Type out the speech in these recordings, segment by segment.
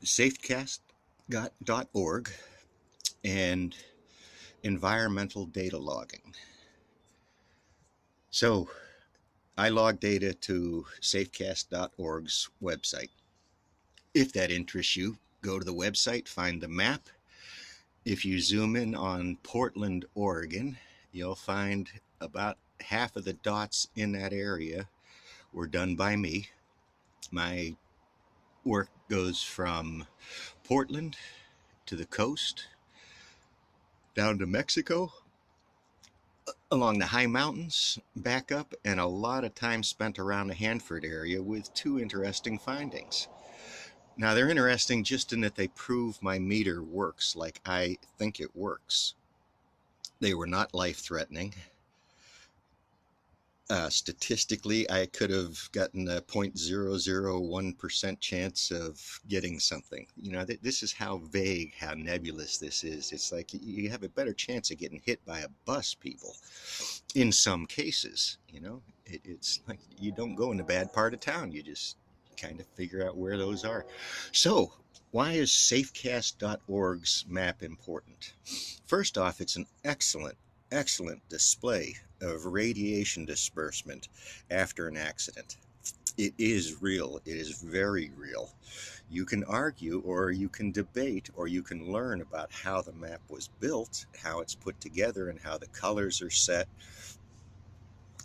safecast.org and environmental data logging. So I log data to safecast.org's website. If that interests you, go to the website, find the map. If you zoom in on Portland, Oregon, you'll find about half of the dots in that area were done by me. My work goes from Portland to the coast, down to Mexico, along the high mountains, back up, and a lot of time spent around the Hanford area with two interesting findings. Now, they're interesting just in that they prove my meter works like I think it works. They were not life threatening. Statistically, I could have gotten a 0.001% chance of getting something. You know, this is how vague, how nebulous this is. It's like you have a better chance of getting hit by a bus, people, in some cases. You know, it's like you don't go in the bad part of town. You just kind of figure out where those are. So, why is safecast.org's map important? First off, it's an excellent display of radiation disbursement after an accident. It is real. It is very real. You can argue, or you can debate, or you can learn about how the map was built, how it's put together, and how the colors are set.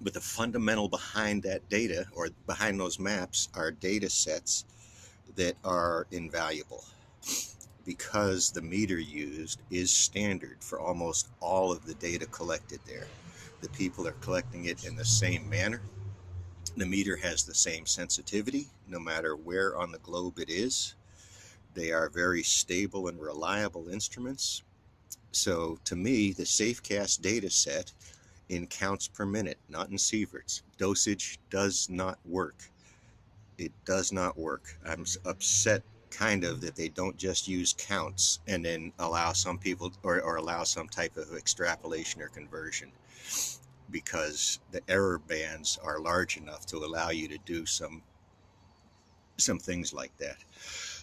But the fundamental behind that data, or behind those maps, are data sets that are invaluable, because the meter used is standard for almost all of the data collected there. The people are collecting it in the same manner. The meter has the same sensitivity no matter where on the globe it is. They are very stable and reliable instruments. So to me, the SafeCast data set in counts per minute, not in sieverts. Dosage does not work. It does not work. I'm upset kind of that they don't just use counts and then allow some people, or allow some type of extrapolation or conversion, because the error bands are large enough to allow you to do some things like that.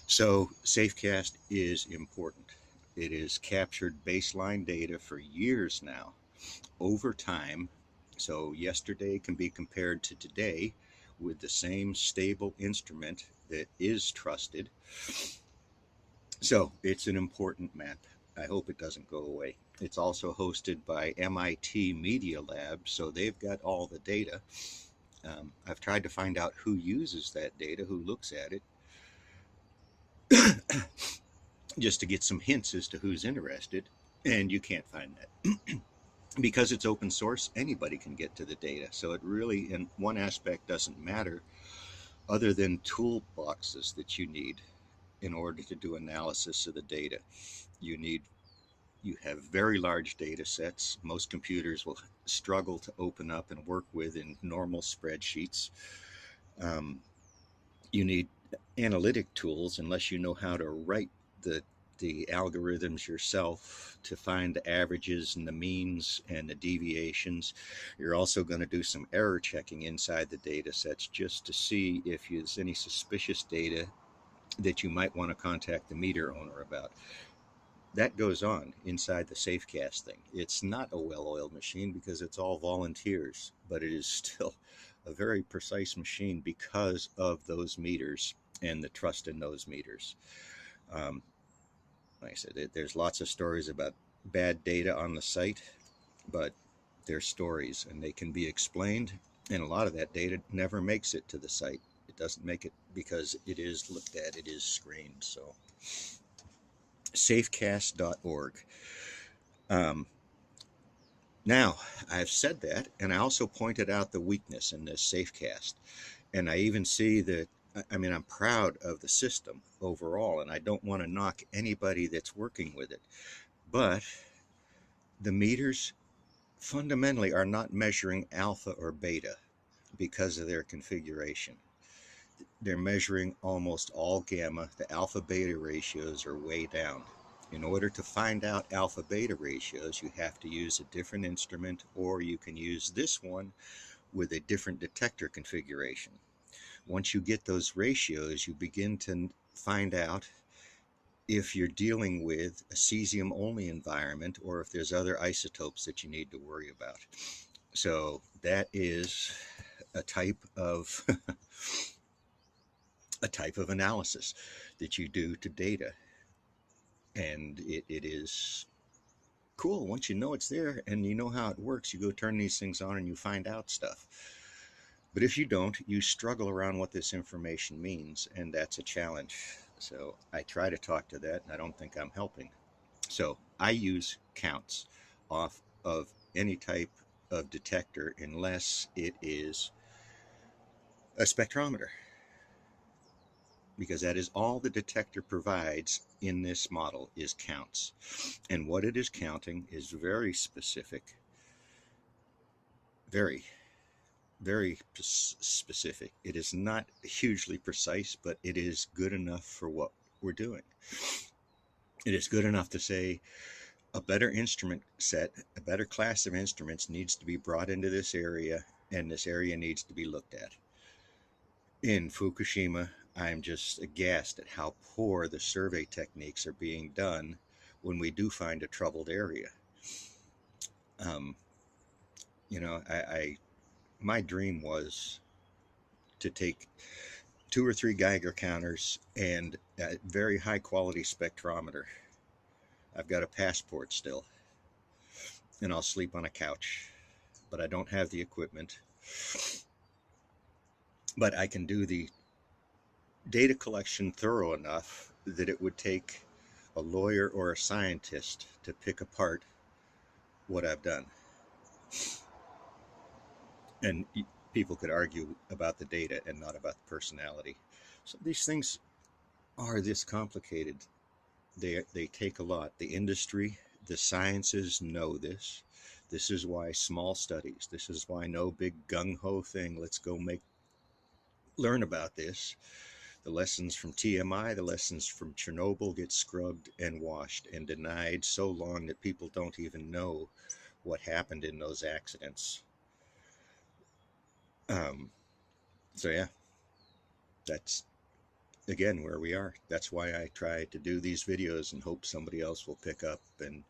So SafeCast is important. It has captured baseline data for years now, over time. So yesterday can be compared to today with the same stable instrument that is trusted. So it's an important map. I hope it doesn't go away. It's also hosted by MIT Media Lab, so they've got all the data. I've tried to find out who uses that data, who looks at it, just to get some hints as to who's interested, and you can't find that. Because it's open source, anybody can get to the data. So it really, in one aspect, doesn't matter other than toolboxes that you need in order to do analysis of the data. You need you have very large data sets. Most computers will struggle to open up and work with in normal spreadsheets. Um, you need analytic tools, unless you know how to write the algorithms yourself to find the averages and the means and the deviations. You're also going to do some error checking inside the data sets just to see if there's any suspicious data that you might want to contact the meter owner about. That goes on inside the SafeCast thing. It's not a well-oiled machine because it's all volunteers, but it is still a very precise machine because of those meters and the trust in those meters. Um, like I said, there's lots of stories about bad data on the site, but they're stories and they can be explained. And a lot of that data never makes it to the site. It doesn't make it because it is looked at, it is screened. So, safecast.org. Um, Now, I've said that, and I also pointed out the weakness in this SafeCast. And I even see that, I mean, I'm proud of the system overall, and I don't want to knock anybody that's working with it. But the meters fundamentally are not measuring alpha or beta because of their configuration. They're measuring almost all gamma. The alpha beta ratios are way down. In order to find out alpha beta ratios, you have to use a different instrument, or you can use this one with a different detector configuration. Once you get those ratios, you begin to find out if you're dealing with a cesium only environment or if there's other isotopes that you need to worry about. So that is a type of a type of analysis that you do to data, and it is cool once you know it's there and you know how it works. You go turn these things on and you find out stuff. But if you don't, you struggle around what this information means, and that's a challenge. So I try to talk to that, and I don't think I'm helping. So I use counts off of any type of detector unless it is a spectrometer, because that is all the detector provides in this model is counts. And what it is counting is very specific, very, very specific. It is not hugely precise, but it is good enough for what we're doing. It is good enough to say a better instrument set, a better class of instruments needs to be brought into this area, and this area needs to be looked at. In Fukushima, I'm just aghast at how poor the survey techniques are being done when we do find a troubled area. Um, my dream was to take 2 or 3 Geiger counters and a very high quality spectrometer. I've got a passport still, and I'll sleep on a couch, but I don't have the equipment. But I can do the data collection thorough enough that it would take a lawyer or a scientist to pick apart what I've done. And people could argue about the data and not about the personality. So these things are this complicated. They take a lot. The industry, the sciences know this. This is why small studies. This is why no big gung-ho thing. Let's go learn about this. The lessons from TMI, the lessons from Chernobyl get scrubbed and washed and denied so long that people don't even know what happened in those accidents. Um, so yeah, that's again where we are. That's why I try to do these videos and hope somebody else will pick up and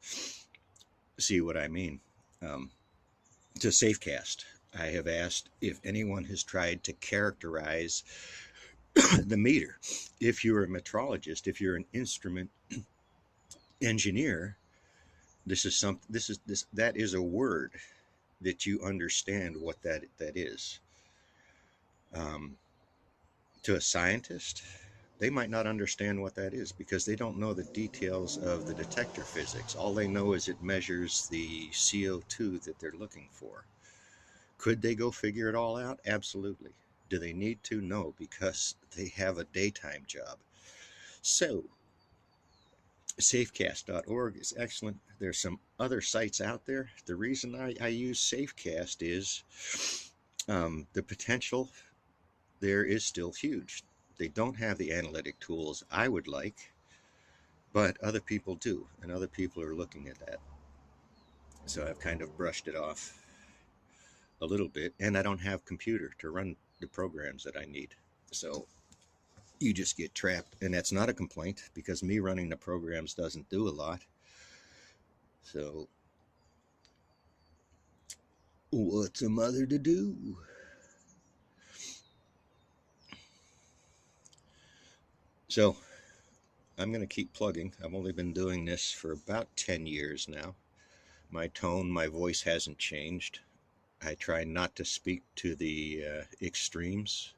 see what I mean. To Safecast, I have asked if anyone has tried to characterize the meter. If you're a metrologist, if you're an instrument engineer, that is a word that you understand what that is. To a scientist, they might not understand what that is because they don't know the details of the detector physics. All they know is it measures the CO2 that they're looking for. Could they go figure it all out? Absolutely. Do they need to? No, because they have a daytime job. So Safecast.org is excellent. There's some other sites out there. The reason I use Safecast is the potential there is still huge. They don't have the analytic tools I would like, but other people do, and other people are looking at that. So I've kind of brushed it off a little bit, and I don't have computer to run the programs that I need. So you just get trapped, and that's not a complaint because me running the programs doesn't do a lot. So what's a mother to do? So I'm going to keep plugging. I've only been doing this for about 10 years now. My tone, my voice hasn't changed. I try not to speak to the extremes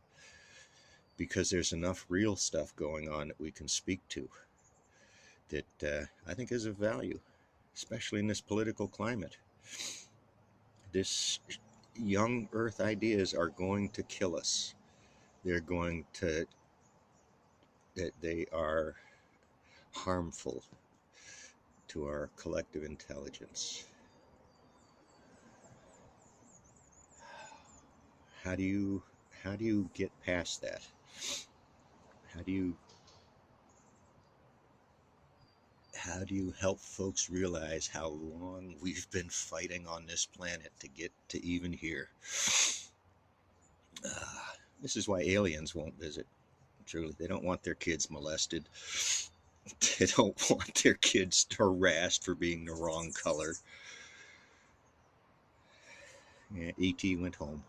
because there's enough real stuff going on that we can speak to that I think is of value, especially in this political climate. This young earth ideas are going to kill us. They're going to, that they are harmful to our collective intelligence. How do you get past that? How do you help folks realize how long we've been fighting on this planet to get to even here? This is why aliens won't visit. Truly, they don't want their kids molested. They don't want their kids harassed for being the wrong color. Yeah, ET went home.